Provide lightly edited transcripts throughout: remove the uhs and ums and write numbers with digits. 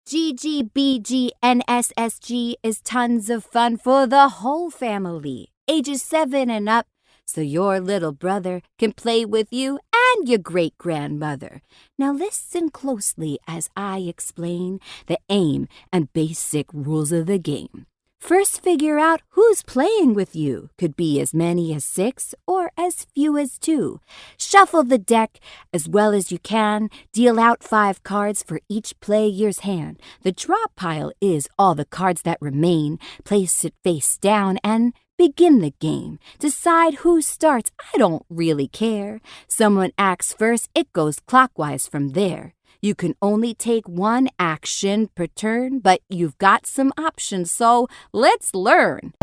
GGBGNSSG is tons of fun for the whole family, ages 7 and up, so your little brother can play with you and your great-grandmother. Now listen closely as I explain the aim and basic rules of the game. First, figure out who's playing with you. Could be as many as 6 or as few as 2. Shuffle the deck as well as you can. Deal out 5 cards for each player's hand. The drop pile is all the cards that remain. Place it face down and begin the game. Decide who starts. I don't really care. Someone acts first. It goes clockwise from there. You can only take one action per turn, but you've got some options, so let's learn.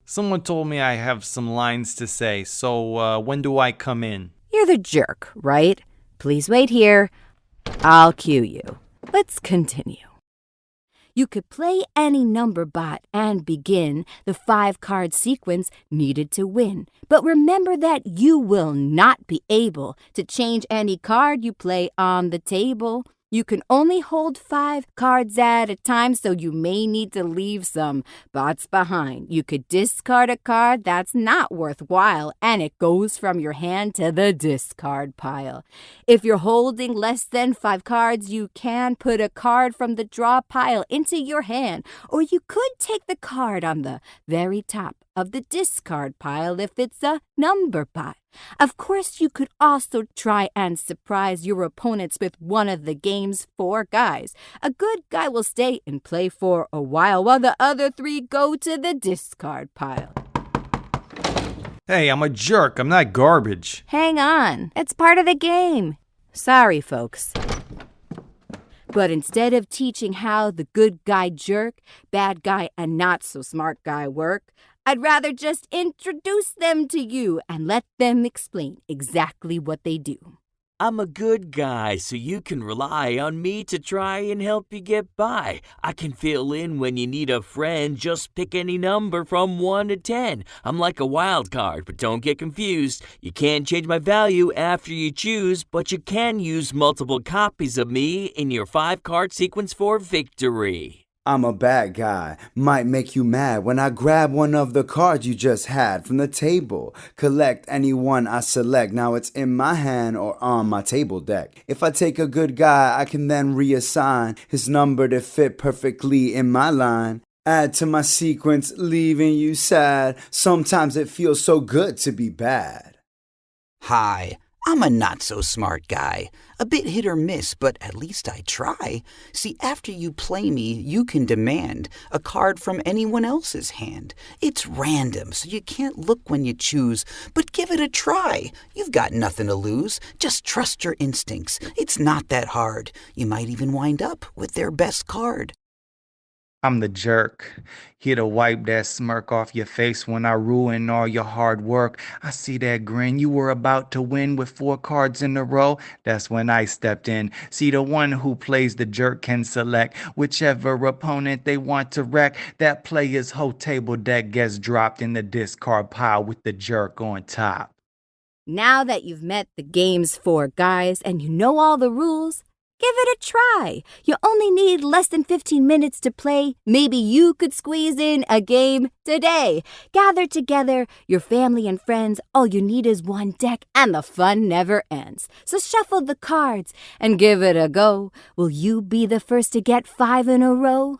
Someone told me I have some lines to say, so when do I come in? You're the jerk, right? Please wait here. I'll cue you. Let's continue. You could play any number bot and begin the 5-card sequence needed to win. But remember that you will not be able to change any card you play on the table. You can only hold 5 cards at a time, so you may need to leave some bots behind. You could discard a card that's not worthwhile, and it goes from your hand to the discard pile. If you're holding less than 5 cards, you can put a card from the draw pile into your hand, or you could take the card on the very top of the discard pile if it's a number bot. Of course, you could also try and surprise your opponents with one of the game's 4 guys. A good guy will stay and play for a while the other 3 go to the discard pile. Hey, I'm a jerk. I'm not garbage. Hang on. It's part of the game. Sorry, folks. But instead of teaching how the good guy jerk, bad guy, and not so smart guy work, I'd rather just introduce them to you and let them explain exactly what they do. I'm a good guy, so you can rely on me to try and help you get by. I can fill in when you need a friend. Just pick any number from 1 to 10. I'm like a wild card, but don't get confused. You can't change my value after you choose, but you can use multiple copies of me in your 5-card sequence for victory. I'm a bad guy. Might make you mad when I grab one of the cards you just had from the table. Collect any one I select. Now it's in my hand or on my table deck. If I take a good guy, I can then reassign his number to fit perfectly in my line. Add to my sequence, leaving you sad. Sometimes it feels so good to be bad. Hi. I'm a not-so-smart guy. A bit hit or miss, but at least I try. See, after you play me, you can demand a card from anyone else's hand. It's random, so you can't look when you choose, but give it a try. You've got nothing to lose. Just trust your instincts. It's not that hard. You might even wind up with their best card. I'm the jerk. Here to wipe that smirk off your face when I ruin all your hard work. I see that grin. You were about to win with 4 cards in a row. That's when I stepped in. See, the one who plays the jerk can select whichever opponent they want to wreck. That player's whole table deck gets dropped in the discard pile with the jerk on top. Now that you've met the game's 4 guys and you know all the rules, give it a try. You only need less than 15 minutes to play. Maybe you could squeeze in a game today. Gather together your family and friends. All you need is one deck and the fun never ends. So shuffle the cards and give it a go. Will you be the first to get 5 in a row?